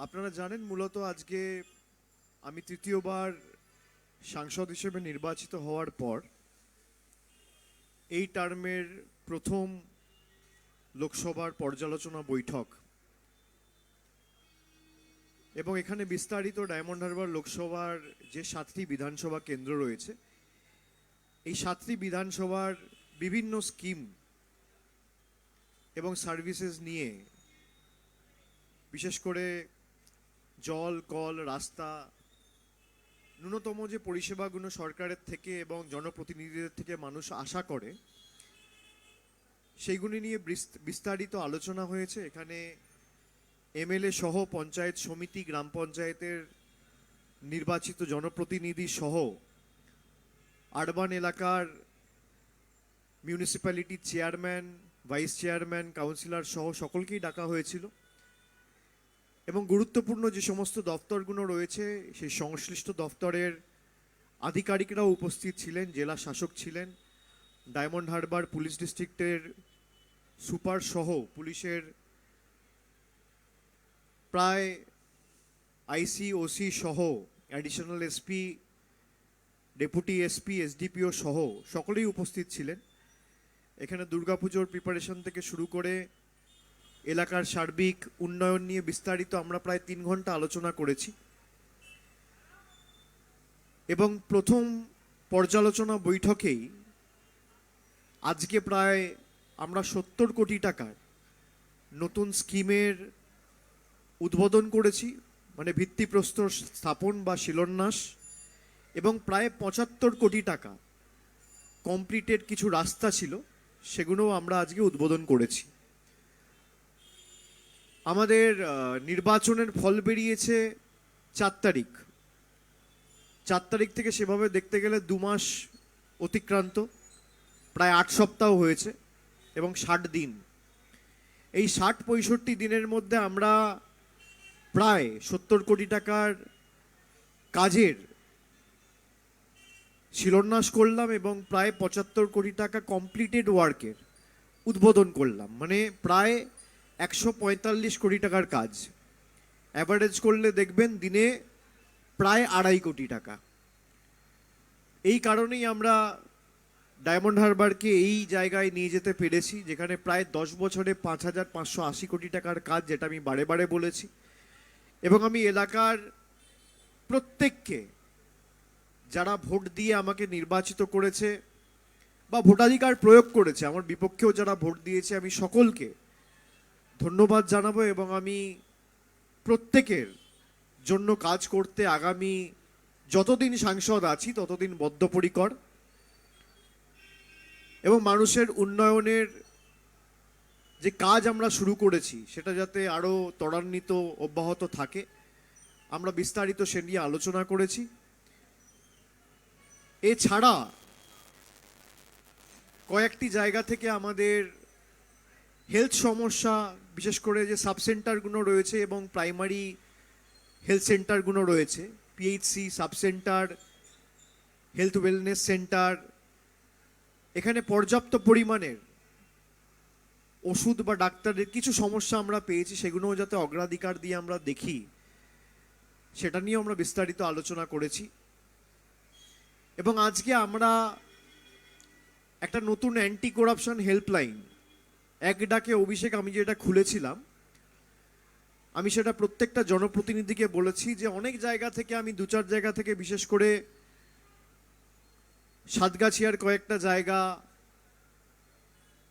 আপনারা জানেন মূলত আজকে আমি তৃতীয়বার সাংসদ হিসেবে নির্বাচিত হওয়ার পর এই টার্মের প্রথম লোকসভার পর্যালোচনা বৈঠক এবং এখানে বিস্তারিত ডায়মন্ড হারবার লোকসভার যে 7টি বিধানসভা কেন্দ্র রয়েছে এই 7টি বিধানসভার বিভিন্ন স্কিম এবং সার্ভিসেস নিয়ে বিশেষ করে জল কল রাস্তা ন্যূনতম যে পরিষেবাগুলো সরকারের থেকে এবং জনপ্রতিনিধিদের থেকে মানুষ আশা করে সেইগুলি নিয়ে বিস্তারিত আলোচনা হয়েছে। এখানে এমএলএ সহ পঞ্চায়েত সমিতি গ্রাম পঞ্চায়েতের নির্বাচিত জনপ্রতিনিধি সহ আরবান এলাকার মিউনিসিপ্যালিটির চেয়ারম্যান ভাইস চেয়ারম্যান কাউন্সিলর সহ সকলকেই ডাকা হয়েছিল এবং গুরুত্বপূর্ণ যে সমস্ত দপ্তরগুলো রয়েছে সেই সংশ্লিষ্ট দপ্তরের আধিকারিকরাও উপস্থিত ছিলেন, জেলা শাসক ছিলেন, ডায়মন্ড হারবার পুলিশ ডিস্ট্রিক্টের সুপার সহ পুলিশের প্রায় আইসি ওসি সহ additional SP deputy SP SDPO সহ সকলেই উপস্থিত ছিলেন। এখানে দুর্গাপুজোর প্রিপারেশন থেকে শুরু করে এলাকার সার্বিক উন্নয়ন নিয়ে বিস্তারিত আমরা প্রায় 3 ঘন্টা আলোচনা করেছি এবং প্রথম পর্যালোচনা বৈঠকেই আজকে প্রায় আমরা 70 কোটি টাকার নতুন স্কিমের উদ্বোধন করেছি, মানে ভিত্তিপ্রস্তর স্থাপন বা শিলান্যাস, এবং প্রায় 75 কোটি টাকা কমপ্লিটেড কিছু রাস্তা ছিল সেগুলোও আমরা আজকে উদ্বোধন করেছি। আমাদের নির্বাচনের ফল বেরিয়েছে 4 তারিখ। 4 তারিখ থেকে সেভাবে দেখতে গেলে 2 মাস অতিক্রান্ত, প্রায় 8 সপ্তাহ হয়েছে এবং 60 দিন। এই 60-65 দিনের মধ্যে আমরা প্রায় 70 কোটি টাকার কাজের শিলান্যাস করলাম এবং প্রায় 75 কোটি টাকা কমপ্লিটেড ওয়ার্কের উদ্বোধন করলাম, মানে প্রায় 145 কোটি টাকার কাজ। অ্যাভারেজ করলে দেখবেন দিনে প্রায় 2.5 কোটি টাকা। এই কারণেই আমরা ডায়মন্ড হারবারকে এই জায়গায় নিয়ে যেতে পেরেছি যেখানে প্রায় 10 বছরে 5,580 কোটি টাকার কাজ, যেটা আমি বারে বারে বলেছি। এবং আমি এলাকার প্রত্যেককে যারা ভোট দিয়ে আমাকে নির্বাচিত করেছে বা ভোটাধিকার প্রয়োগ করেছে, আমার বিপক্ষেও যারা ভোট দিয়েছে, আমি সকলকে ধন্যবাদ জানাবো এবং আমি প্রত্যেকের জন্য কাজ করতে আগামী যতদিন সাংসদ আছি ততদিন বদ্ধপরিকর এবং মানুষের উন্নয়নের যে কাজ আমরা শুরু করেছি সেটা যাতে আরও ত্বরান্বিত অব্যাহত থাকে আমরা বিস্তারিত সে নিয়ে আলোচনা করেছি। এছাড়া কয়েকটি জায়গা থেকে আমাদের হেলথ সমস্যা, বিশেষ করে যে সাবসেন্টারগুলো রয়েছে এবং প্রাইমারি হেলথ সেন্টারগুলো রয়েছে, PHC sub centre, health wellness centre, এখানে পর্যাপ্ত পরিমাণের ওষুধ বা ডাক্তারের কিছু সমস্যা আমরা পেয়েছি, সেগুলোও যাতে অগ্রাধিকার দিয়ে আমরা দেখি সেটা নিয়েও আমরা বিস্তারিত আলোচনা করেছি। এবং আজকে আমরা একটা নতুন অ্যান্টি করাপশন হেল্পলাইন এক ডাকে অভিষেক আমি যেটা খুলেছিলাম, আমি সেটা প্রত্যেকটা জনপ্রতিনিধিকে বলেছি যে অনেক জায়গা থেকে আমি 2-4 জায়গা থেকে, বিশেষ করে সাতগাছিয়ার কয়েকটা জায়গা,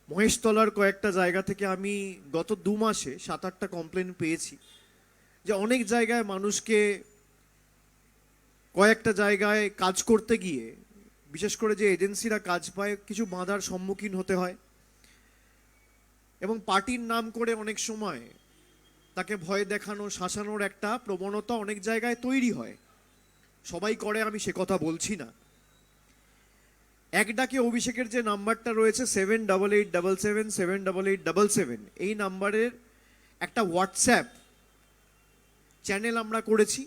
মহেশতলার কয়েকটা জায়গা থেকে আমি গত 2 মাসে 7-8টা কমপ্লেন পেয়েছি যে অনেক জায়গায় মানুষকে কয়েকটা জায়গায় কাজ করতে গিয়ে, বিশেষ করে যে এজেন্সিরা কাজ পায়, কিছু বাধার সম্মুখীন হতে হয় এবং পার্টির নাম করে অনেক সময় তাকে ভয় দেখানো, শাসানোর একটা প্রবণতা অনেক জায়গায় তৈরি হয়। সবাই করে, আমি সে কথা বলছি না। এক ডাকে অভিষেকের যে নাম্বারটা রয়েছে 7877777877, এই নাম্বারের একটা হোয়াটসঅ্যাপ চ্যানেল আমরা করেছি।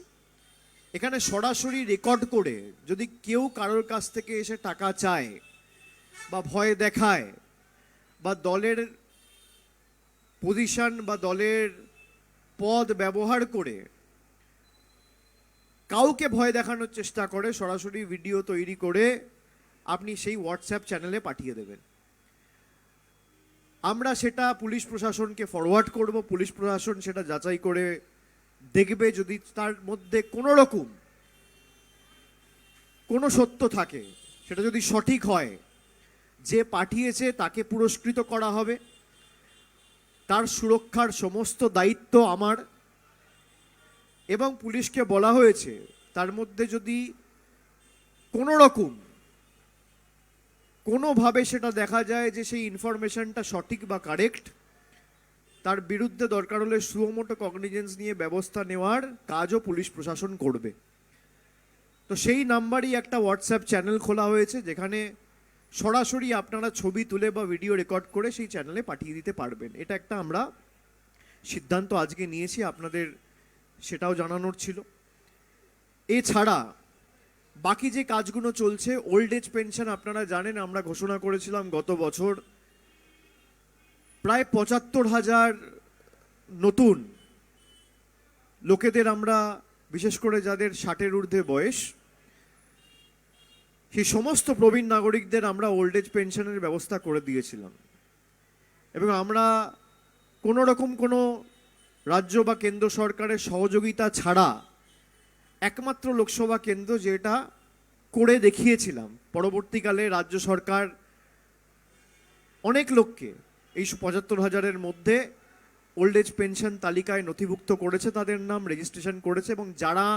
এখানে সরাসরি রেকর্ড করে যদি কেউ কারোর কাছ থেকে এসে টাকা চায় বা ভয় দেখায় বা দলের পজিশন বা দলের পদ ব্যবহার করে কাউকে ভয় দেখানোর চেষ্টা করে সরাসরি ভিডিও তৈরি করে আপনি সেই হোয়াটসঅ্যাপ চ্যানেলে পাঠিয়ে দেবেন। আমরা সেটা পুলিশ প্রশাসনকে ফরওয়ার্ড করব, পুলিশ প্রশাসন সেটা যাচাই করে দেখবে, যদি তার মধ্যে কোনো রকম কোনো সত্য থাকে, সেটা যদি সঠিক হয়, যে পাঠিয়েছে তাকে পুরস্কৃত করা হবে, তার সুরক্ষার সমস্ত দায়িত্ব আমার। এবং পুলিশকে বলা হয়েছে তার মধ্যে যদি কোনো রকম কোনোভাবে সেটা দেখা যায় যে সেই ইনফরমেশনটা সঠিক বা কারেক্ট, তার বিরুদ্ধে দরকার হলে সুমোটো কগনিজেন্স নিয়ে ব্যবস্থা নেওয়ার কাজও পুলিশ প্রশাসন করবে। তো সেই নাম্বারই একটা হোয়াটসঅ্যাপ চ্যানেল খোলা হয়েছে, যেখানে সরাসরি আপনারা ছবি তুলে বা ভিডিও রেকর্ড করে সেই চ্যানেলে পাঠিয়ে দিতে পারবেন। এটা একটা আমরা সিদ্ধান্ত আজকে নিয়েছি, আপনাদের সেটাও জানানোর ছিল। এছাড়া বাকি যে কাজগুলো চলছে, ওল্ড এজ পেনশন আপনারা জানেন আমরা ঘোষণা করেছিলাম গত বছর প্রায় ৭৫,০০০ নতুন লোকেদের আমরা, বিশেষ করে যাদের ৬০-এর ঊর্ধ্বে বয়স, সেই সমস্ত প্রবীণ নাগরিকদের আমরা ওল্ড এজ পেনশনের ব্যবস্থা করে দিয়েছিলাম। এবং আমরা কোনো রকম কোনো রাজ্য বা কেন্দ্র সরকারের সহযোগিতা ছাড়া একমাত্র লোকসভা কেন্দ্র যেটা করে দেখিয়েছিলাম। পরবর্তীকালে রাজ্য সরকার অনেক লোককে এই ৭৫,০০০-এর মধ্যে ওল্ড এজ পেনশন তালিকায় নথিভুক্ত করেছে, তাদের নাম রেজিস্ট্রেশন করেছে, এবং যারা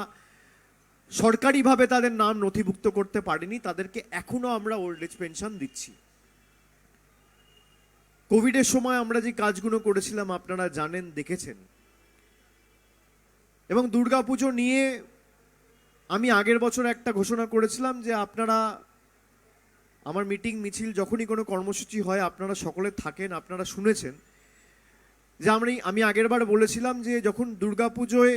সরকারিভাবে তাদের নাম নথিভুক্ত করতে পারেনি তাদেরকে এখনো আমরা ওল্ড এজ পেনশন দিচ্ছি। কোভিডের সময় আমরা যে কাজগুলো করেছিলাম আপনারা জানেন, দেখেছেন। এবং দুর্গাপুজো নিয়ে আমি আগের বছর একটা ঘোষণা করেছিলাম যে আপনারা, আমার মিটিং মিছিল যখনই কোনো কর্মসূচি হয় আপনারা সকলে থাকেন, আপনারা শুনেছেন যে আমি আগেরবার বলেছিলাম যে যখন দুর্গাপুজোয়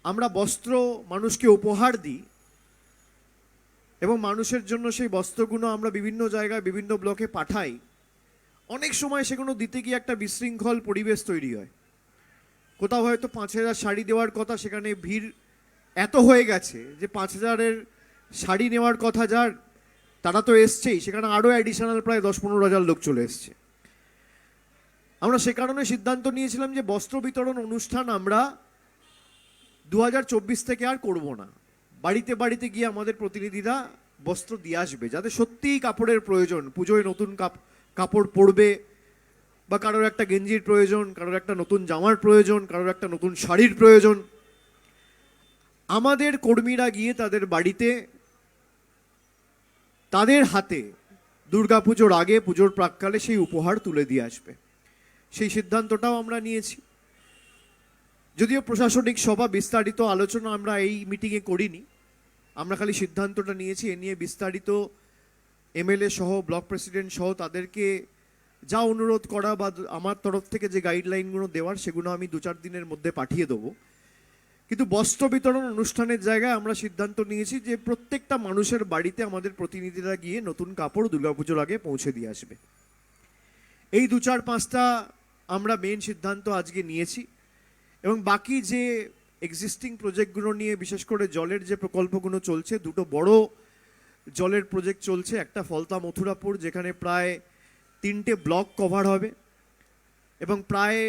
আমরা বস্ত্র মানুষকে উপহার দিই এবং মানুষের জন্য সেই বস্ত্রগুলো আমরা বিভিন্ন জায়গায় বিভিন্ন ব্লকে পাঠাই, অনেক সময় সেগুলো দিতে গিয়ে একটা বিশৃঙ্খল পরিবেশ তৈরি হয়। কোথাও হয়তো ৫,০০০ শাড়ি দেওয়ার কথা, সেখানে ভিড় এত হয়ে গেছে যে ৫,০০০-এর শাড়ি নেওয়ার কথা যার, তারা তো এসছেই, সেখানে আরও অ্যাডিশনাল প্রায় ১০-১৫,০০০ লোক চলে এসছে। আমরা সে কারণে সিদ্ধান্ত নিয়েছিলাম যে বস্ত্র বিতরণ অনুষ্ঠান আমরা ২০২৪ থেকে আর করব না। বাড়িতে বাড়িতে গিয়ে আমাদের প্রতিনিধিরা বস্ত্র দিয়ে আসবে, যাতে সত্যিই কাপড়ের প্রয়োজন, পুজোয় নতুন কাপড় পরবে, বা কারোর একটা গেঞ্জির প্রয়োজন, কারোর একটা নতুন জামার প্রয়োজন, কারোর একটা নতুন শাড়ির প্রয়োজন, আমাদের কর্মীরা গিয়ে তাদের বাড়িতে তাদের হাতে দুর্গাপুজোর আগে, পুজোর প্রাক্কালে সেই উপহার তুলে দিয়ে আসবে। সেই সিদ্ধান্তটাও আমরা নিয়েছি। যদিও প্রশাসনিক সভা বিস্তারিত আলোচনা আমরা এই মিটিংয়ে করিনি, আমরা খালি সিদ্ধান্তটা নিয়েছি। এ নিয়ে বিস্তারিত এমএলএ সহ, ব্লক প্রেসিডেন্ট সহ তাদেরকে যা অনুরোধ করা বা আমার তরফ থেকে যে গাইডলাইনগুলো দেওয়ার, সেগুলো আমি ২-৪ দিনের মধ্যে পাঠিয়ে দেবো। কিন্তু বস্ত্র বিতরণ অনুষ্ঠানের জায়গায় আমরা সিদ্ধান্ত নিয়েছি যে প্রত্যেকটা মানুষের বাড়িতে আমাদের প্রতিনিধিরা গিয়ে নতুন কাপড় দুর্গাপুজোর আগে পৌঁছে দিয়ে আসবে। এই ২-৪-৫টা আমরা মেন সিদ্ধান্ত আজকে নিয়েছি। এবং বাকি যে এক্সিস্টিং প্রজেক্টগুলো নিয়ে, বিশেষ করে জলের যে প্রকল্পগুলো চলছে, দুটো বড় জলের প্রজেক্ট চলছে। একটা ফলতা মথুরাপুর, যেখানে প্রায় 3টে ব্লক কভার হবে এবং প্রায়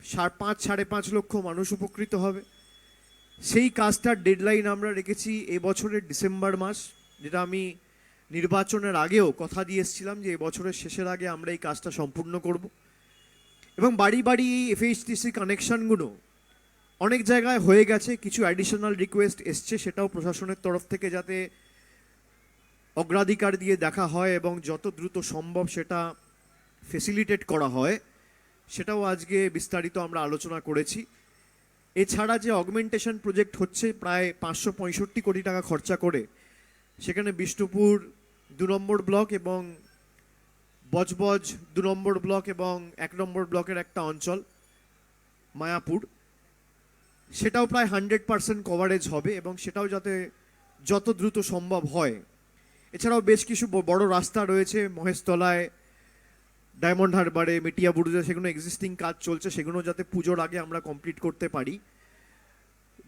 ৫-৫.৫ লক্ষ মানুষ উপকৃত হবে। সেই কাজটার ডেডলাইন আমরা রেখেছি এবছরের ডিসেম্বর মাস, যেটা আমি নির্বাচনের আগেও কথা দিয়ে এসেছিলাম যে এবছরের শেষের আগে আমরা এই কাজটা সম্পূর্ণ করব। এবং বাড়ি বাড়ি এই এফএইচটিসি কানেকশানগুলো অনেক জায়গায় হয়ে গেছে, কিছু অ্যাডিশনাল রিকোয়েস্ট এসছে, সেটাও প্রশাসনের তরফ থেকে যাতে অগ্রাধিকার দিয়ে দেখা হয় এবং যত দ্রুত সম্ভব সেটা ফেসিলিটেট করা হয়, সেটাও আজকে বিস্তারিত আমরা আলোচনা করেছি। এছাড়া যে অগমেন্টেশন প্রজেক্ট হচ্ছে প্রায় ৫৬৫ কোটি টাকা খরচা করে, সেখানে বিষ্ণুপুর ২ নম্বর ব্লক এবং বজবজ ২ নম্বর ব্লক এবং ১ নম্বর ব্লকের একটা অঞ্চল মায়াপুর, সেটাও প্রায় 100% কভারেজ হবে এবং সেটাও যাতে যত দ্রুত সম্ভব হয়। এছাড়াও বেশ কিছু বড় রাস্তা রয়েছে, মহেশতলায় ডায়মন্ড হারবারে, মেটিয়া বুরুজে সেগুলো এক্সিস্টিং কাজ চলছে, সেগুলো যাতে পুজোর আগে আমরা কমপ্লিট করতে পারি।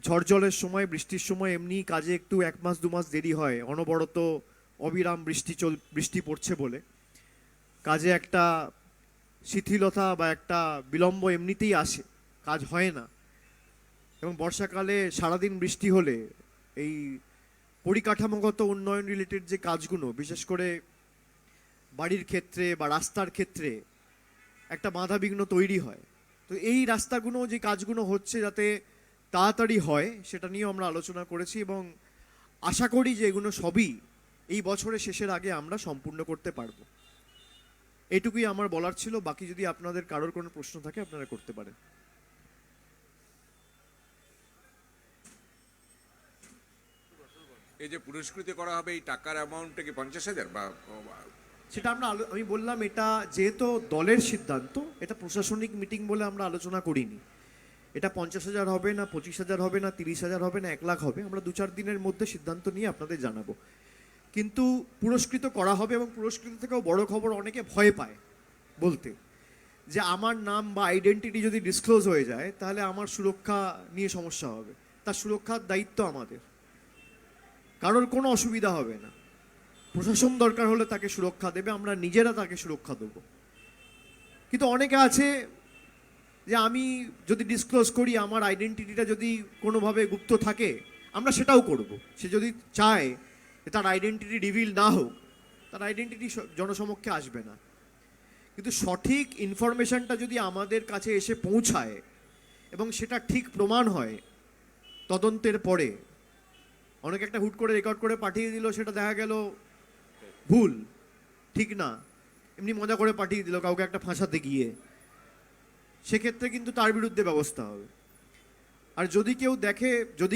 ঝড় জলের সময়, বৃষ্টির সময় এমনি কাজে একটু 1 মাস 2 মাস দেরি হয়, অনবরত অবিরাম বৃষ্টি পড়ছে বলে কাজে একটা শিথিলতা বা একটা বিলম্ব এমনিতেই আসে, কাজ হয় না। এবং বর্ষাকালে সারাদিন বৃষ্টি হলে এই পরিকাঠামোগত উন্নয়ন রিলেটেড যে কাজগুলো, বিশেষ করে বাড়ির ক্ষেত্রে বা রাস্তার ক্ষেত্রে একটা বাধাবিঘ্ন তৈরি হয়। তো এই রাস্তাগুলো, যে কাজগুলো হচ্ছে যাতে তাড়াতাড়ি হয়, সেটা নিয়েও আমরা আলোচনা করেছি এবং আশা করি যে এগুলো সবই এই বছরের শেষের আগে আমরা সম্পূর্ণ করতে পারবো। এটুকুই আমার বলার ছিল। বাকি যদি আপনাদের কারোর কোনো প্রশ্ন থাকে আপনারা করতে পারেন। এই যে পুরস্কৃত করা হবে, এই টাকার অ্যামাউন্টটা কি 50,000 বা সেটা আমি বললাম, এটা যেহেতু দলের সিদ্ধান্ত, এটা প্রশাসনিক মিটিং বলে আমরা আলোচনা করিনি। এটা 50,000 হবে না 25,000 হবে না 30,000 হবে না 1 লাখ হবে, আমরা 2-4 দিনের মধ্যে সিদ্ধান্ত নিয়ে আপনাদের জানাবো। কিন্তু পুরস্কৃত করা হবে এবং পুরস্কৃত থেকেও বড় খবর, অনেকে ভয় পায় বলতে যে আমার নাম বা আইডেন্টিটি যদি ডিসক্লোজ হয়ে যায় তাহলে আমার সুরক্ষা নিয়ে সমস্যা হবে। তার সুরক্ষার দায়িত্ব আমাদের, কারোর কোনো অসুবিধা হবে না। প্রশাসন দরকার হলে তাকে সুরক্ষা দেবে, আমরা নিজেরা তাকে সুরক্ষা দেবো। কিন্তু অনেকে আছে যে আমি যদি ডিসক্লোজ করি, আমার আইডেন্টিটিটা যদি কোনোভাবে গুপ্ত থাকে, আমরা সেটাও করব। সে যদি চায় যে তার আইডেন্টিটি রিভিল না হোক, তার আইডেন্টিটি জনসমক্ষে আসবে না। কিন্তু সঠিক ইনফরমেশনটা যদি আমাদের কাছে এসে পৌঁছায় এবং সেটা ঠিক প্রমাণ হয় তদন্তের পরে, অনেকে একটা হুট করে রেকর্ড করে পাঠিয়ে দিল, সেটা দেখা গেল ভুল, ঠিক না, এমনি মজা করে পাঠিয়ে দিল কাউকে একটা ফাঁসাতে গিয়ে, সেক্ষেত্রে কিন্তু তার বিরুদ্ধে ব্যবস্থা হবে। আর যদি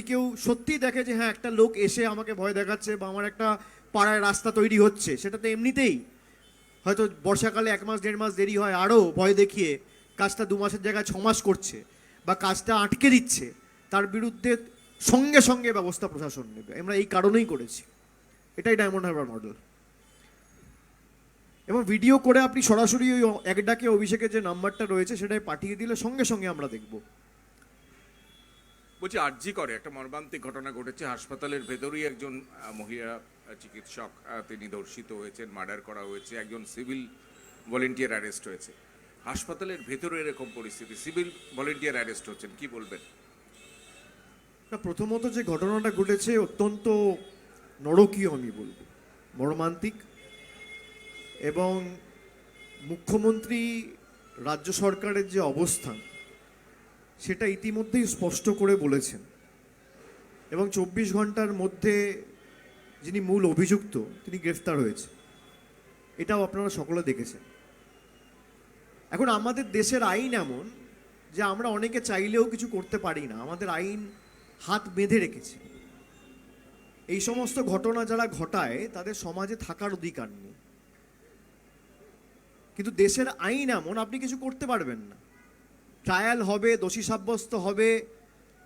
কেউ সত্যি দেখে যে হ্যাঁ একটা লোক এসে আমাকে ভয় দেখাচ্ছে বা আমার একটা পাড়ায় রাস্তা তৈরি হচ্ছে, সেটাতে এমনিতেই হয়তো বর্ষাকালে 1 মাস 1.5 মাস দেরি হয়, আরও ভয় দেখিয়ে কাজটা 2 মাসের জায়গায় 6 মাস করছে বা কাজটা আটকে দিচ্ছে, তার বিরুদ্ধে সঙ্গে সঙ্গে ব্যবস্থা প্রশাসন নেবে। আমরা এই কারণেই করেছি, এটাই ডায়মন্ড হারবার মডেল। এবং ভিডিও করে আপনি সরাসরি ওই এক ডাকে অভিষেকের যে নাম্বারটা রয়েছে সেটাই পাঠিয়ে দিলে সঙ্গে সঙ্গে আমরা দেখব। বলছি, আরজি করে একটা মর্মান্তিক ঘটনা ঘটেছে, হাসপাতালের ভেতরেই একজন মহিলা চিকিৎসক তিনি ধর্ষিত হয়েছেন, মার্ডার করা হয়েছে, একজন সিভিল ভলেন্টিয়ার অ্যারেস্ট হয়েছে। হাসপাতালের ভেতরে এরকম পরিস্থিতি, সিভিল ভলেন্টিয়ার অ্যারেস্ট হচ্ছেন, কি বলবেন? প্রথমত যে ঘটনাটা ঘটেছে অত্যন্ত নরকীয়, আমি বলবো মর্মান্তিক। এবং মুখ্যমন্ত্রী, রাজ্য সরকারের যে অবস্থান সেটা ইতিমধ্যেই স্পষ্ট করে বলেছেন এবং 24 ঘন্টার মধ্যে যিনি মূল অভিযুক্ত তিনি গ্রেফতার হয়েছে, এটাও আপনারা সকলে দেখেছেন। এখন আমাদের দেশের আইন এমন যে আমরা অনেকে চাইলেও কিছু করতে পারি না, আমাদের আইন হাত বেঁধে রেখেছে। এই সমস্ত ঘটনা যারা ঘটায় তাদের সমাজে থাকার অধিকার নেই। কিন্তু দেশের আইন এমন, আপনি কিছু করতে পারবেন না। ট্রায়াল হবে, দোষী সাব্যস্ত হবে,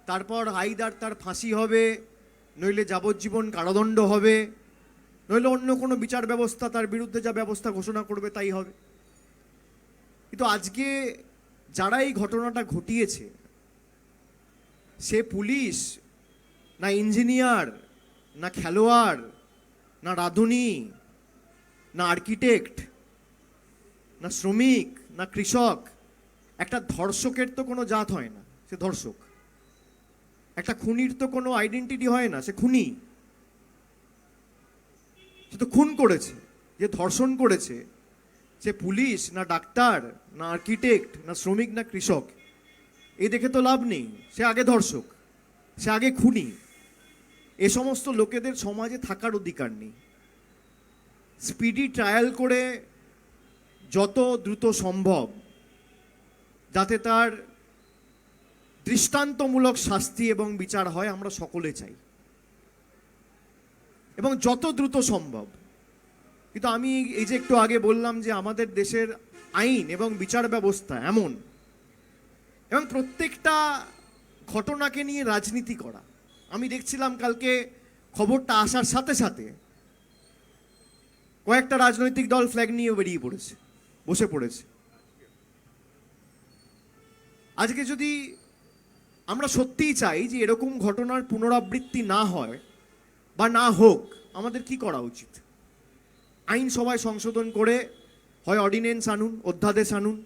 তারপর আইদার তার ফাঁসি হবে, নইলে যাবজ্জীবন কারাদণ্ড হবে, নইলে অন্য কোনো বিচার ব্যবস্থা তার বিরুদ্ধে যা ব্যবস্থা ঘোষণা করবে তাই হবে। কিন্তু আজকে যারা এই ঘটনাটা ঘটিয়েছে, সে পুলিশ না ইঞ্জিনিয়ার না খেলোয়াড় না রাঁধুনি না আর্কিটেক্ট না শ্রমিক না কৃষক। একটা ধর্ষকের তো কোনো জাত হয় না, সে ধর্ষক। একটা খুনির তো কোনো আইডেন্টিটি হয় না, সে খুনি। সে তো খুন করেছে। যে ধর্ষণ করেছে সে পুলিশ না ডাক্তার না আর্কিটেক্ট না শ্রমিক না কৃষক, এই দেখে তো লাভ নেই। সে আগে ধর্ষক, সে আগে খুনি। এ সমস্ত লোকেদের সমাজে থাকার অধিকার নেই। স্পিডি ট্রায়াল করে যত দ্রুত সম্ভব যাতে তার দৃষ্টান্তমূলক শাস্তি এবং বিচার হয়, আমরা সকলে চাই, এবং যত দ্রুত সম্ভব। কিন্তু আমি এই যে একটু আগে বললাম যে আমাদের দেশের আইন এবং বিচার ব্যবস্থা এমন, এবং প্রত্যেকটা ঘটনাকে নিয়ে রাজনীতি করা। আমি দেখছিলাম কালকে খবরটা আসার সাথে সাথে কয়েকটা রাজনৈতিক দল ফ্ল্যাগ নিয়ে বেরিয়ে পড়েছে। বসে পড়েছে। আজকে যদি আমরা সত্যিই চাই যে এরকম ঘটনার পুনরাবৃত্তি না হয় বা না হোক, আমাদের কি করা উচিত? আইনসভায় সংশোধন করে হয় অর্ডিন্যান্স আনুন, অধ্যাদেশ আনুন,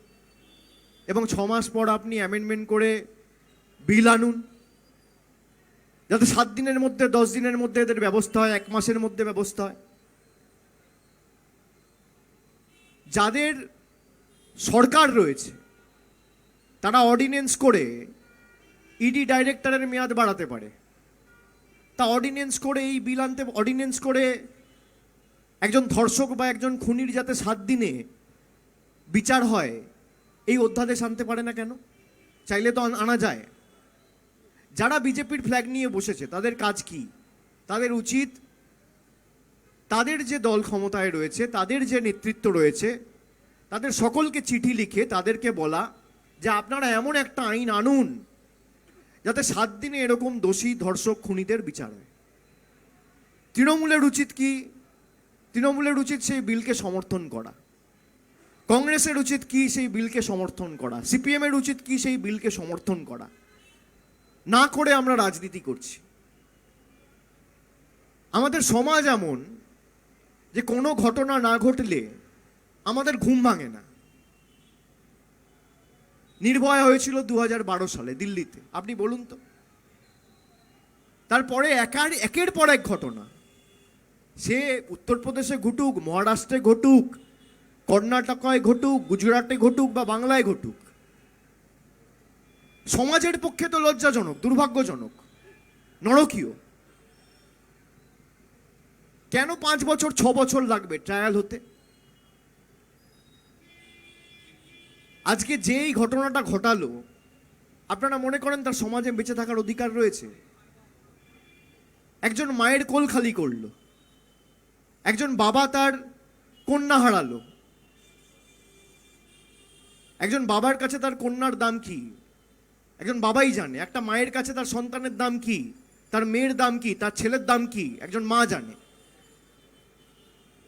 এবং 6 মাস পর আপনি অ্যামেন্ডমেন্ট করে বিল আনুন, যাতে 7 দিনের মধ্যে, 10 দিনের মধ্যে এদের ব্যবস্থা হয়, 1 মাসের মধ্যে ব্যবস্থা হয়। যাদের সরকার রয়েছে তারা অর্ডিন্যান্স করে ইডি ডাইরেক্টরের মেয়াদ বাড়াতে পারে, তা অর্ডিন্যান্স করে এই বিল আনতে, অর্ডিন্যান্স করে একজন ধর্ষক বা একজন খুনির যাতে 7 দিনে বিচার হয় এই অধ্যাদেশ আনতে পারে না কেন? চাইলে তো আনা যায়। যারা বিজেপির ফ্ল্যাগ নিয়ে বসেছে তাদের কাজ কি? তাদের উচিত তাদের যে দল ক্ষমতায় রয়েছে, তাদের যে নেতৃত্ব রয়েছে, তাদের সকলকে চিঠি লিখে তাদেরকে বলা যে আপনারা এমন একটা আইন আনুন যাতে 7 দিনে এরকম দোষী ধর্ষক খুনিদের বিচার হয়। তৃণমূলের উচিত কি? তৃণমূলের উচিত সেই বিলকে সমর্থন করা। কংগ্রেসের উচিত কি? সেই বিলকে সমর্থন করা। সিপিএম এর উচিত কি? সেই বিলকে সমর্থন করা। না করে আমরা রাজনীতি করছি। আমাদের সমাজ এমন যে কোনো ঘটনা না ঘটলে আমাদের ঘুম ভাঙে না। নির্ভয়া হয়েছিল 2012 সালে দিল্লিতে, আপনি বলুন তো। তারপরে একের পর এক ঘটনা, সে উত্তরপ্রদেশে ঘটুক, মহারাষ্ট্রে ঘটুক, কর্ণাটকায় ঘটুক, গুজরাটে ঘটুক বা বাংলায় ঘটুক, সমাজের পক্ষে তো লজ্জাজনক, দুর্ভাগ্যজনক, নরকীয়। কেন 5 বছর 6 বছর লাগবে ট্রায়াল হতে? আজকে যেই ঘটনাটা ঘটালো, আপনারা মনে করেন তার সমাজে বেঁচে থাকার অধিকার রয়েছে? একজন মায়ের কোল খালি করলো, একজন বাবা তার কন্যা হারালো। একজন বাবার কাছে তার কন্যার দাম কি একজন বাবাই জানে। একটা মায়ের কাছে তার সন্তানের দাম কি, তার মেয়ের দাম কি, তার ছেলের দাম কি একজন মা জানে।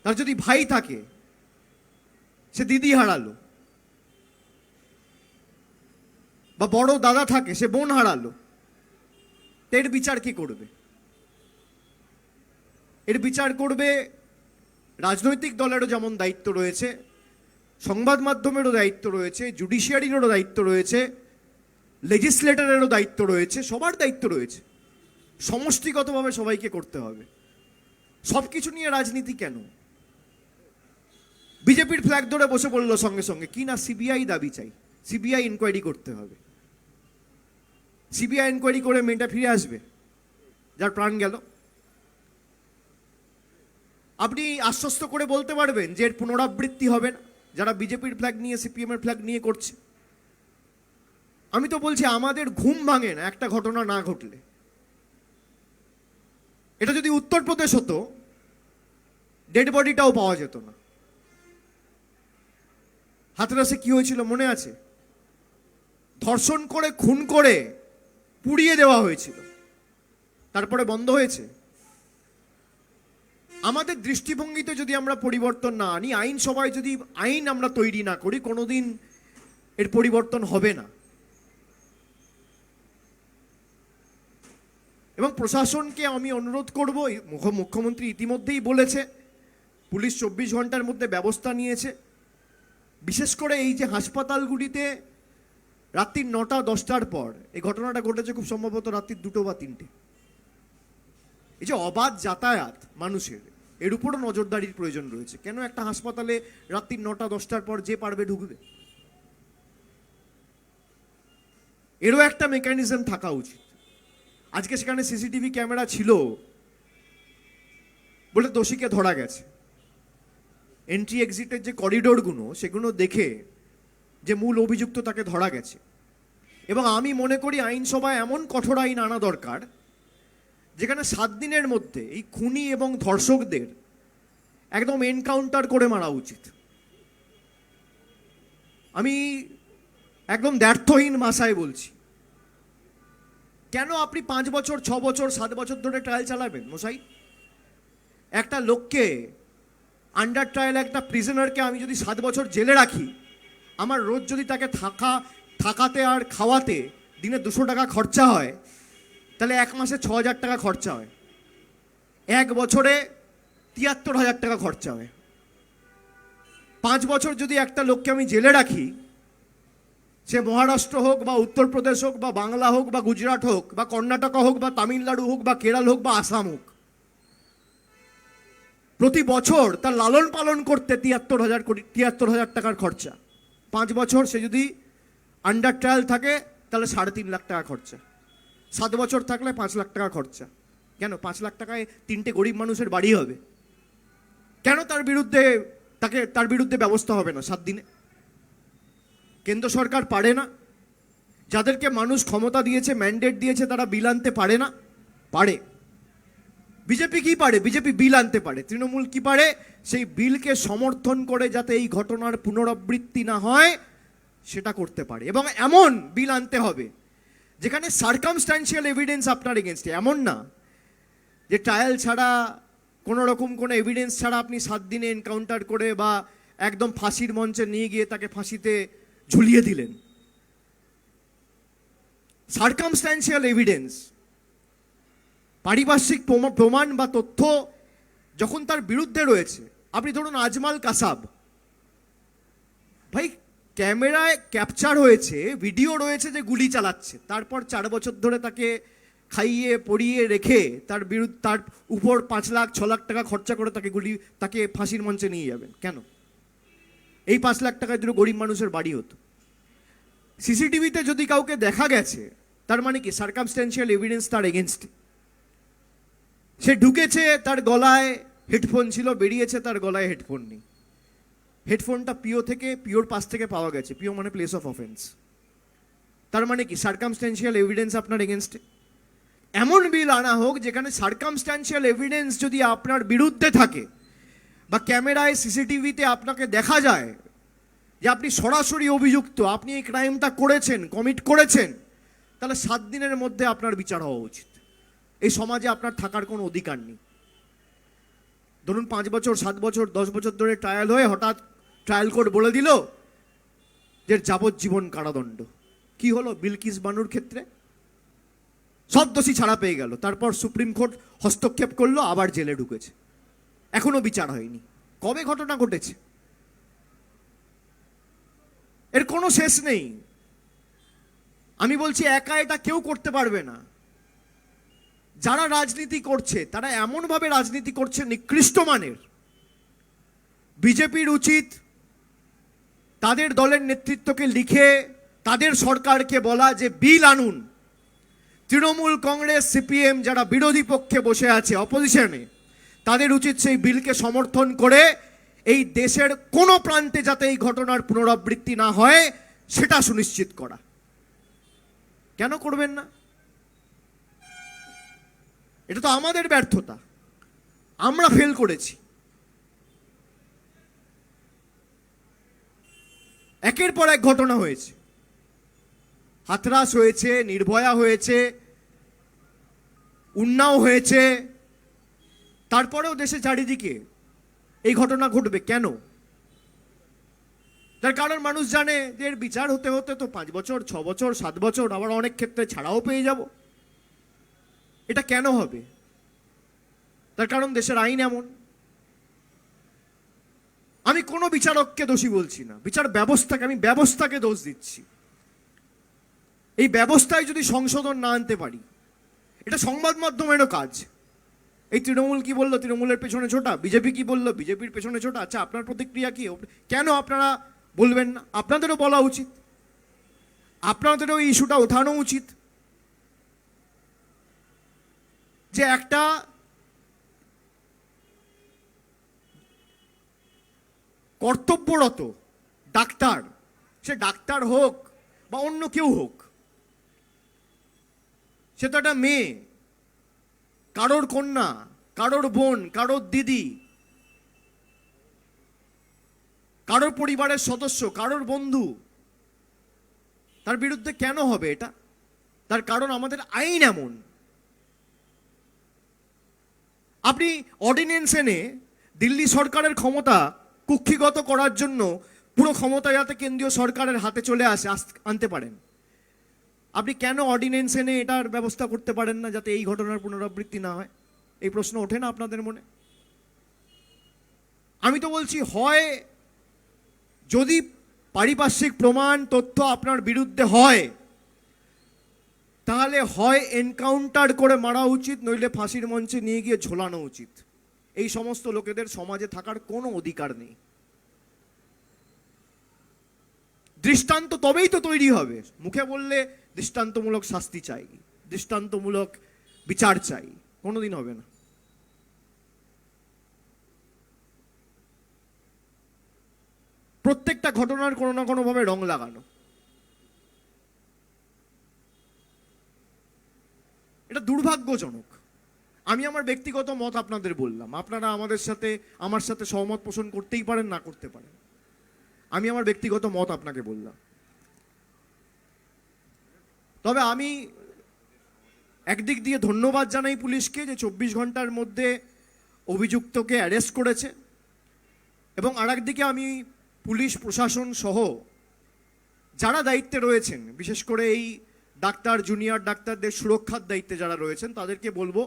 তার যদি ভাই থাকে, সে দিদি হারালো, বা বড় দাদা থাকে, সে বোন হারালো, এর বিচার কি করবে? এর বিচার করবে রাজনৈতিক দলেরও যেমন দায়িত্ব রয়েছে, সংবাদ মাধ্যমেরও দায়িত্ব রয়েছে, জুডিশিয়ারিরও দায়িত্ব রয়েছে, লেজিসলেটরেরও দায়িত্ব রয়েছে, সবার দায়িত্ব রয়েছে। সমষ্টিগতভাবে সবাইকে করতে হবে। সব কিছু নিয়ে রাজনীতি কেন? বিজেপির ফ্ল্যাগ ধরে বসে পড়লো সঙ্গে সঙ্গে, কি না সিবিআই দাবি চাই, সিবিআই ইনকোয়ারি করতে হবে। সিবিআই ইনকোয়ারি করে মেয়েটা ফিরে আসবে যার প্রাণ গেল? আপনি আশ্বস্ত করে বলতে পারবেন যে এর পুনরাবৃত্তি হবে না, যারা বিজেপির ফ্ল্যাগ নিয়ে, সিপিএম এর ফ্ল্যাগ নিয়ে করছে? আমি তো বলছি আমাদের ঘুম ভাঙে না একটা ঘটনা না ঘটলে। এটা যদি উত্তরপ্রদেশ হতো, ডেড বডিটাও পাওয়া যেত না। হাতরাসে কি হয়েছিল মনে আছে? ধর্ষণ করে, খুন করে পুড়িয়ে দেওয়া হয়েছিল, তারপরে বন্ধ হয়েছে। আমাদের দৃষ্টিভঙ্গিতে যদি আমরা পরিবর্তন না আনি, আইনসভায় যদি আইন আমরা তৈরি না করি, কোনোদিন এর পরিবর্তন হবে না। এবং প্রশাসনকে আমি অনুরোধ করব, মুখ্যমন্ত্রী ইতিমধ্যেই বলেছে, পুলিশ 24 ঘন্টার মধ্যে ব্যবস্থা নিয়েছে। বিশেষ করে এই যে হাসপাতালগুলিতে রাত্রি 9টা-10টার পর এই ঘটনাটা ঘটেছে, খুব সম্ভবত রাত্রি 2টো বা 3টে, এই যে অবাধ যাতায়াত মানুষের, এর উপরও নজরদারির প্রয়োজন রয়েছে। কেন একটা হাসপাতালে রাত্রি 9টা-10টার পর যে পারবে ঢুকবে? এরও একটা মেকানিজম থাকা উচিত। আজকে সেখানে সিসিটিভি ক্যামেরা ছিল বলে দোষীকে ধরা গেছে। এন্ট্রি এক্সিটের যে করিডোরগুলো, সেগুলো দেখে যে মূল অভিযুক্ত তাকে ধরা গেছে। এবং আমি মনে করি আইনসভায় এমন কঠোর আইন আনা দরকার যেখানে 7 দিনের মধ্যে এই খুনি এবং ধর্ষকদের একদম এনকাউন্টার করে মারা উচিত। আমি একদম দ্ব্যর্থহীন ভাষায় বলছি, কেন আপনি 5 বছর, 6 বছর, 7 বছর ধরে ট্রায়াল চালাবেন মশাই? একটা লোককে আন্ডার ট্রায়াল একটা প্রিজনারকে আমি যদি 7 বছর জেলে রাখি, আমার রোজ যদি তাকে থাকাতে আর খাওয়াতে দিনে 200 টাকা খরচা হয়, তাহলে 1 মাসে 6,000 টাকা খরচা হয়, 1 বছরে 73,000 টাকা খরচা হয়। 5 বছর যদি একটা লোককে আমি জেলে রাখি, সে মহারাষ্ট্র হোক বা উত্তরপ্রদেশ হোক বা বাংলা হোক বা গুজরাট হোক বা কর্ণাটকা হোক বা তামিলনাড়ু হোক বা কেরল হোক বা আসাম হোক, প্রতি বছর তার লালন পালন করতে 73,000 টাকার খরচা। 5 বছর সে যদি আন্ডার ট্রায়াল থাকে তাহলে 3.5 লাখ টাকা খরচা। 7 বছর থাকলে 5 লাখ টাকা খরচা। কেন 5 লাখ টাকায় 3টে গরিব মানুষের বাড়ি হবে? কেন তার বিরুদ্ধে ব্যবস্থা হবে না 7 দিনে? কেন্দ্র সরকার পারে না? যাদেরকে মানুষ ক্ষমতা দিয়েছে, ম্যান্ডেট দিয়েছে, তারা বিল আনতে পারে না? পারে। বিজেপি কি পারে? বিজেপি বিল আনতে পারে। তৃণমূল কি পারে? সেই বিলকে সমর্থন করে যাতে এই ঘটনার পুনরাবৃত্তি না হয় সেটা করতে পারে, এবং এমন বিল আনতে হবে যেখানে সার্কামস্ট্যান্সিয়াল এভিডেন্স আপনার এগেনস্টে। এমন না যে ট্রায়াল ছাড়া, কোনো রকম কোনো এভিডেন্স ছাড়া আপনি 7 দিনে এনকাউন্টার করে বা একদম ফাঁসির মঞ্চে নিয়ে গিয়ে তাকে ফাঁসিতে ঝুলিয়ে দিলেন। সার্কামস্ট্যান্সিয়াল এভিডেন্স, পারিপার্শ্বিক প্রমাণ বা তথ্য যখন তার বিরুদ্ধে রয়েছে। আপনি ধরুন আজমাল কাসাব, ভাই ক্যামেরায় ক্যাপচার হয়েছে, ভিডিও রয়েছে যে গুলি চালাচ্ছে, তারপর 4 বছর ধরে তাকে খাইয়ে পরিয়ে রেখে তার উপর 5 লাখ 6 লাখ টাকা খরচা করে তাকে ফাঁসির মঞ্চে নিয়ে যাবেন কেন? এই 5 লাখ টাকায় দুটো গরিব মানুষের বাড়ি হতো। সিসিটিভিতে যদি কাউকে দেখা গেছে, তার মানে কি সার্কামস্ট্যান্সিয়াল এভিডেন্স তার এগেনস্টে। সে ঢুকেছে, তার গলায় হেডফোন ছিল, বেরিয়েছে, তার গলায় হেডফোন নেই। হেডফোনটা পিওর পাশ থেকে পাওয়া গেছে। পিও মানে প্লেস অফ অফেন্স। তার মানে কি সার্কামস্ট্যান্সিয়াল এভিডেন্স আপনার এগেনস্টে। এমন বিল আনা হোক যেখানে সার্কামস্ট্যান্সিয়াল এভিডেন্স যদি আপনার বিরুদ্ধে থাকে বা ক্যামেরায় সিসিটিভিতে আপনাকে দেখা যায় যে আপনি সরাসরি অভিযুক্ত, আপনি এই ক্রাইমটা করেছেন, কমিট করেছেন, তাহলে 7 দিনের মধ্যে আপনার বিচার হওয়া উচিত। এই সমাজে আপনার থাকার কোনো অধিকার নেই। ধরুন 5 বছর 7 বছর 10 বছর ধরে ট্রায়াল হয়ে হঠাৎ ট্রায়াল কোর্ট বলে দিল যে যাবজ্জীবন কারাদণ্ড। কি হলো বিলকিস বানুর ক্ষেত্রে? সব দোষী ছাড়া পেয়ে গেল, তারপর সুপ্রিম কোর্ট হস্তক্ষেপ করলো, আবার জেলে ঢুকেছে, এখনো বিচার হয়নি। কবে ঘটনা ঘটেছে? এর কোনো শেষ নেই। আমি বলছি একা এটা কেউ করতে পারবে না। যারা রাজনীতি করছে তারা এমনভাবে রাজনীতি করছে নিকৃষ্ট মানের। বিজেপির উচিত তাদের দলের নেতৃত্বকে লিখে তাদের সরকারকে বলা যে বিল আনুন। তৃণমূল, কংগ্রেস, সিপিএম যারা বিরোধী পক্ষে বসে আছে, অপোজিশনে, তাদের উচিত সেই বিলকে সমর্থন করে এই দেশের কোনো প্রান্তে যাতে এই ঘটনার পুনরাবৃত্তি না হয় সেটা সুনিশ্চিত করা। কেন করবেন না? এটা তো আমাদের ব্যর্থতা, আমরা ফেল করেছি। একের পর এক ঘটনা হয়েছে, হাতরাস হয়েছে, নির্ভয়া হয়েছে, উন্নাও হয়েছে, তারপরেও দেশে চারিদিকে এই ঘটনা ঘটবে কেন? তার কারণ মানুষ জানে যে এর বিচার হতে হতে তো 5 বছর 6 বছর 7 বছর, আবার অনেক ক্ষেত্রে ছাড়াও পেয়ে যাব। এটা কেন হবে? তার কারণ দেশের আইন এমন। আমি কোনো বিচারককে দোষী বলছি না, বিচার ব্যবস্থাকে, আমি ব্যবস্থাকে দোষ দিচ্ছি। এই ব্যবস্থায় যদি সংশোধন না আনতে পারি, এটা সংবাদ মাধ্যমেরও কাজ। এই তৃণমূল কি বললো, তৃণমূলের পেছনে ছোটা, বিজেপি কি বললো, বিজেপির পেছনে ছোটা। আচ্ছা, আপনার প্রতিক্রিয়া কি? কেন আপনারা বলবেন না? আপনাদেরও বলা উচিত, আপনাদেরও এই ইস্যুটা ওঠানো উচিত যে একটা কর্তব্যরত ডাক্তার, সে ডাক্তার হোক বা অন্য কেউ হোক, সে তো একটা মেয়ে, কারোর কন্যা, কারোর বোন, কারোর দিদি, কারোর পরিবারের সদস্য, কারোর বন্ধু, তার বিরুদ্ধে কেন হবে এটা? তার কারণ আমাদের আইন এমন। আপনি অর্ডিন্যান্স এনে দিল্লি সরকারের ক্ষমতা কুক্ষিগত করার জন্য পুরো ক্ষমতা যাতে কেন্দ্রীয় সরকারের হাতে চলে আনতে পারেন, আপনি কেন অর্ডিন্যান্স এনে এটার ব্যবস্থা করতে পারেন না যাতে এই ঘটনার পুনরাবৃত্তি না হয়? এই প্রশ্ন ওঠে না আপনাদের মনে? আমি তো বলছি, হয় যদি পারিপার্শ্বিক প্রমাণ তথ্য আপনার বিরুদ্ধে হয়, তাহলে হয় এনকাউন্টার করে মারা উচিত, নইলে ফাঁসির মঞ্চে নিয়ে গিয়ে ঝোলানো উচিত। এই সমস্ত লোকেদের সমাজে থাকার কোনো অধিকার নেই। দৃষ্টান্ত তবেই তো তৈরি হবে। মুখে বললে দৃষ্টান্তমূলক শাস্তি চাই, দৃষ্টান্তমূলক বিচার চাই, কোনোদিন হবে না। প্রত্যেকটা ঘটনার কোনো না কোনো ভাবে রং লাগানো, এটা দুর্ভাগ্যজনক। আমি আমার ব্যক্তিগত মত আপনাদের বললাম, আপনারা আমার সাথে সহমত পোষণ করতেই পারেন, না করতে পারেন। আমি আমার ব্যক্তিগত মত আপনাকে বললাম। তবে আমি একদিক দিয়ে ধন্যবাদ জানাই পুলিশকে যে 24 ঘন্টার মধ্যে অভিযুক্তকে অ্যারেস্ট করেছে, এবং আরেক দিকে আমি পুলিশ প্রশাসন সহ যারা দায়িত্বে রয়েছেন, বিশেষ করে এই ডাক্তার, জুনিয়র ডাক্তারদের সুরক্ষার দায়িত্বে যারা রয়েছেন, তাদেরকে বলবো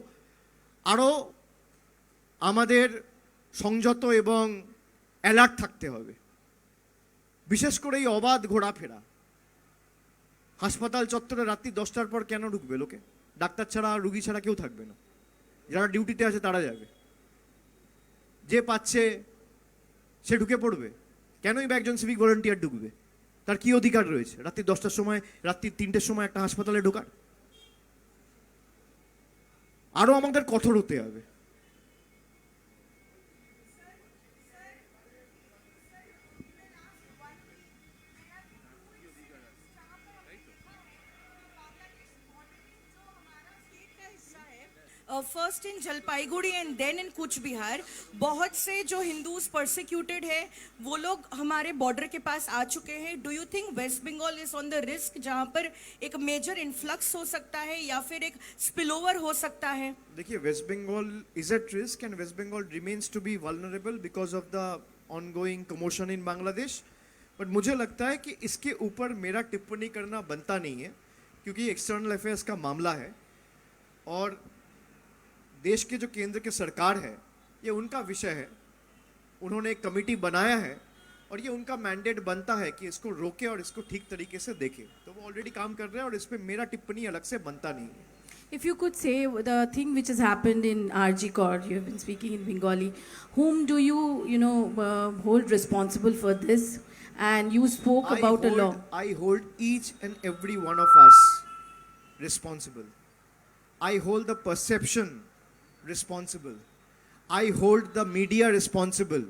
আরও আমাদের সংযত এবং অ্যালার্ট থাকতে হবে। বিশেষ করে এই অবাধ ঘোরাফেরা, হাসপাতাল চত্বরে রাত্রি 10টার পর কেন ঢুকবে লোকে? ডাক্তার ছাড়া, রুগী ছাড়া কেউ থাকবে না, যারা ডিউটিতে আছে তারা যাবে, যে পাচ্ছে সে ঢুকে পড়বে। কেনই বা একজন সিভিক ভলেন্টিয়ার ঢুকবে? তার কি অধিকার রয়েছে রাত্রি 10টার সময়, রাত্রি 3টের সময় একটা হাসপাতালে ঢোকার? আরো আমাদের কঠোর হতে হবে। First in Jalpaiguri and then in कुछ बिहार बहुत से जो हिंदूज परसिक्यूटेड है वो लोग हमारे बॉर्डर के पास आ चुके हैं। Do you think West Bengal is on the risk जहां पर एक मेजर इन्फ्लक्स हो सकता है या फिर एक स्पिलओवर हो सकता है? देखिए, West Bengal is at risk and West Bengal remains to be vulnerable because of the ongoing commotion in Bangladesh. But मुझे लगता है कि इसके ऊपर मेरा टिप्पणी करना बनता नहीं है, क्योंकि एक्सटर्नल अफेयर्स का मामला है और देश के जो केंद्र की सरकार है, ये उनका विषय है। उन्होंने एक कमेटी बनाया है और ये उनका मैंडेट बनता है कि इसको रोके और इसको ठीक तरीके से देखे। तो वो ऑलरेडी काम कर रहे हैं और इस पे मेरा टिप्पणी अलग से बनता नहीं है। If you could say the thing which has happened in RG Kor, you have been speaking in Bengali, whom do you hold responsible for this? And you spoke about a law. I hold each and every one of us responsible. I hold the perception responsible. I hold the media responsible,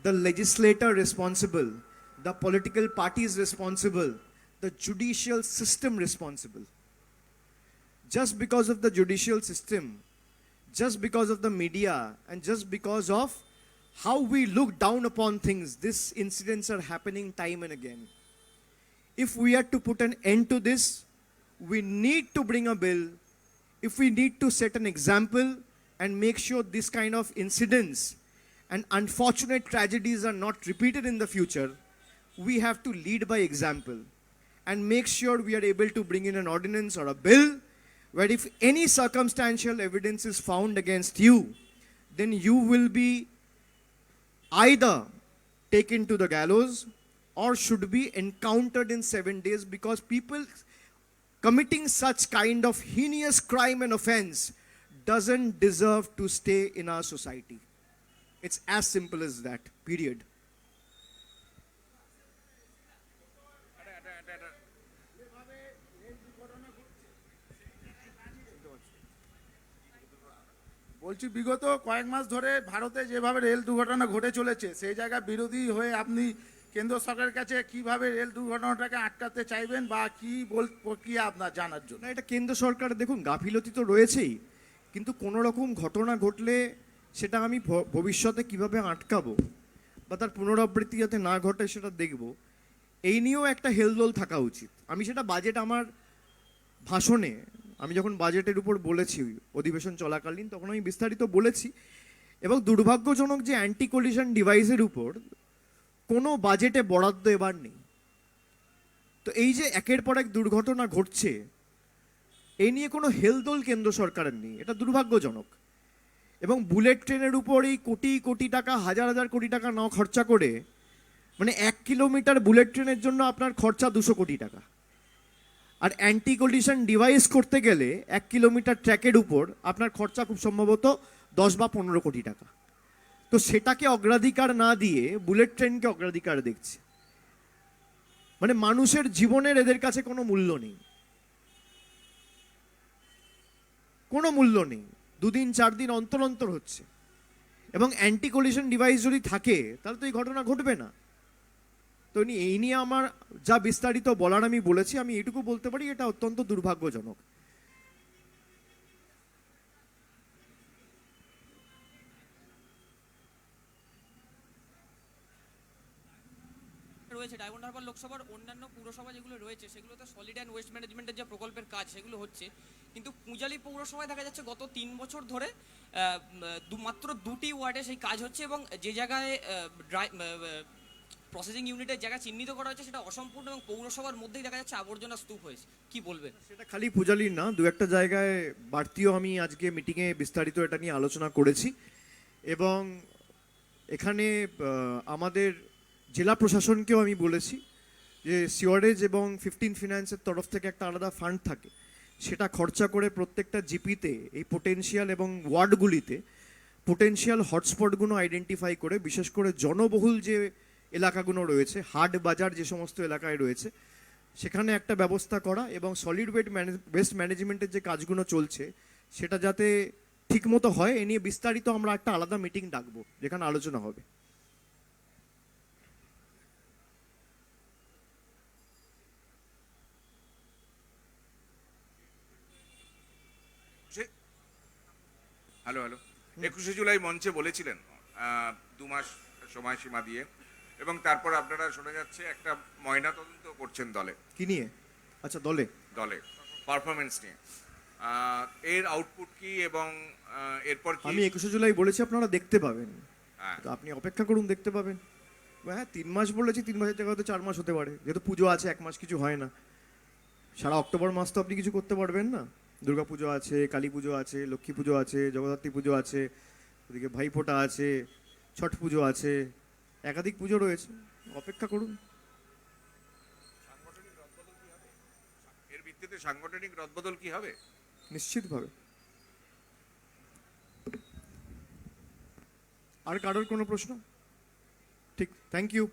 the legislator responsible, the political parties responsible, the judicial system responsible. Just because of the judicial system, just because of the media, and just because of how we look down upon things, these incidents are happening time and again. If we are to put an end to this, we need to bring a bill. If we need to set an example and make sure this kind of incidents and unfortunate tragedies are not repeated in the future, we have to lead by example and make sure we are able to bring in an ordinance or a bill where if any circumstantial evidence is found against you, then you will be either taken to the gallows or should be encountered in 7 days, because people committing such kind of heinous crime and offense doesn't deserve to stay in our society. It's as simple as that, period. বলছি, বিগত কয়েক মাস ধরে ভারতে যেভাবে rail দুর্ঘটনা ঘটে চলেছে, সেই জায়গায় বিরোধী হয়ে আপনি কেন্দ্র সরকারের কাছে কিভাবে রেল দুর্ঘটনাটাকে আটকাতে চাইবেন বা কি প্রক্রিয়া আপনার জানার জন্য? না, এটা কেন্দ্র সরকার, দেখুন গাফিলতি তো রয়েছেই, কিন্তু কোনো রকম ঘটনা ঘটলে সেটা আমি ভবিষ্যতে কিভাবে আটকাবো বা তার পুনরাবৃত্তি যাতে না ঘটে সেটা দেখব, এই নিয়েও একটা হেলদোল থাকা উচিত। আমি সেটা আমার ভাষণে, আমি যখন বাজেটের উপর বলেছি অধিবেশন চলাকালীন, তখন আমি বিস্তারিত বলেছি এবং দুর্ভাগ্যজনক যে অ্যান্টি কলিশন ডিভাইসের উপর কোনো বাজেটে বরাদ্দ এবার নেই। তো এই যে একের পর এক দুর্ঘটনা ঘটছে, এই নিয়ে কোনো হেলদোল কেন্দ্র সরকারের নেই, এটা দুর্ভাগ্যজনক। এবং বুলেট ট্রেনের উপর এই কোটি কোটি টাকা, হাজার হাজার কোটি টাকা না খরচা করে, মানে 1 কিলোমিটার বুলেট ট্রেনের জন্য আপনার খরচা 200 কোটি টাকা। আর অ্যান্টি কলিশন ডিভাইস করতে গেলে 1 কিলোমিটার ট্র্যাকের উপর আপনার খরচা খুব সম্ভবত 10 বা 15 কোটি টাকা। তো সেটাকে অগ্রাধিকার না দিয়ে বুলেট ট্রেনকে অগ্রাধিকার দেখছে। মানে মানুষের জীবনের এদের কাছে কোনো মূল্য নেই, কোনো মূল্য নেই। 2 দিন 4 দিন অন্তর অন্তর হচ্ছে। এবং অ্যান্টি কলিশন ডিভাইস যদি থাকে তাহলে তো এই ঘটনা ঘটবে না। তো এই নিয়ে আমার যা বিস্তারিত বলার আমি বলেছি, আমি এটুকু বলতে পারি এটা অত্যন্ত দুর্ভাগ্যজনক। রয়েছে ডায়মন্ড হারবার লোকসভার অন্যান্য পুরসভা যেগুলো রয়েছে সেগুলোতে সলিড অ্যান্ড ওয়েস্ট ম্যানেজমেন্টের যে প্রকল্পের কাজ সেগুলো হচ্ছে, কিন্তু পূজালি পৌরসভায় দেখা যাচ্ছে গত 3 বছর ধরে মাত্র 2টি ওয়ার্ডে সেই কাজ হচ্ছে এবং যে জায়গায় প্রসেসিং ইউনিটের জায়গা চিহ্নিত করা হয়েছে সেটা অসম্পূর্ণ এবং পৌরসভার মধ্যেই দেখা যাচ্ছে আবর্জনা স্তূপ হয়েছে। কি বলবেন? সেটা খালি পূজালির না, 2-একটা জায়গায় বাড়তিও আমি আজকে মিটিংয়ে বিস্তারিত এটা নিয়ে আলোচনা করেছি। এবং এখানে আমাদের জেলা প্রশাসনকেও আমি বলেছি যে সিওয়ারেজ এবং 15 ফিনান্সের তরফ থেকে একটা আলাদা ফান্ড থাকে, সেটা খরচা করে প্রত্যেকটা জিপিতে এই পোটেনশিয়াল এবং ওয়ার্ডগুলিতে পোটেনশিয়াল হটস্পটগুলো আইডেন্টিফাই করে, বিশেষ করে জনবহুল যে এলাকাগুলো রয়েছে, হাট বাজার যে সমস্ত এলাকায় রয়েছে, সেখানে একটা ব্যবস্থা করা এবং সলিড ওয়েস্ট ম্যানেজমেন্টের যে কাজগুলো চলছে সেটা যাতে ঠিকমতো হয়, এ নিয়ে বিস্তারিত আমরা একটা আলাদা মিটিং ডাকবো যেখানে আলোচনা হবে। হ্যালো হ্যালো 21শে জুলাই মঞ্চে বলেছিলেন 2 মাস সময়সীমা দিয়ে, এবং তারপর আপনারা শোনা যাচ্ছে একটা ময়না তদন্ত করছেন দলে। কি নিয়ে? আচ্ছা, দলে দলে পারফরমেন্স নিয়ে এর আউটপুট কি এবং এরপর কি? আমি 21শে জুলাই বলেছি আপনারা দেখতে পাবেন, হ্যাঁ। তো আপনি অপেক্ষা করুন, দেখতে পাবেন। হ্যাঁ, 3 মাস বলেছি, 3 মাসের জায়গায় হয়তো 4 মাস হতে পারে, যেহেতু পুজো আছে, 1 মাস কিছু হয় না। সারা অক্টোবর মাস তো আপনি কিছু করতে পারবেন না। দুর্গা পুজো আছে, কালী পুজো আছে, লক্ষ্মী পুজো আছে, জগদ্ধাত্রী পুজো আছে, ওদিকে ভাইফোঁটা আছে, ছট পুজো আছে, একাধিক পুজো রয়েছে, অপেক্ষা করুন। এর ভিত্তিতে সাংগঠনিক রদবদল কি হবে? নিশ্চিতভাবে। আর কারোর কোনো প্রশ্ন? ঠিক, থ্যাংক ইউ।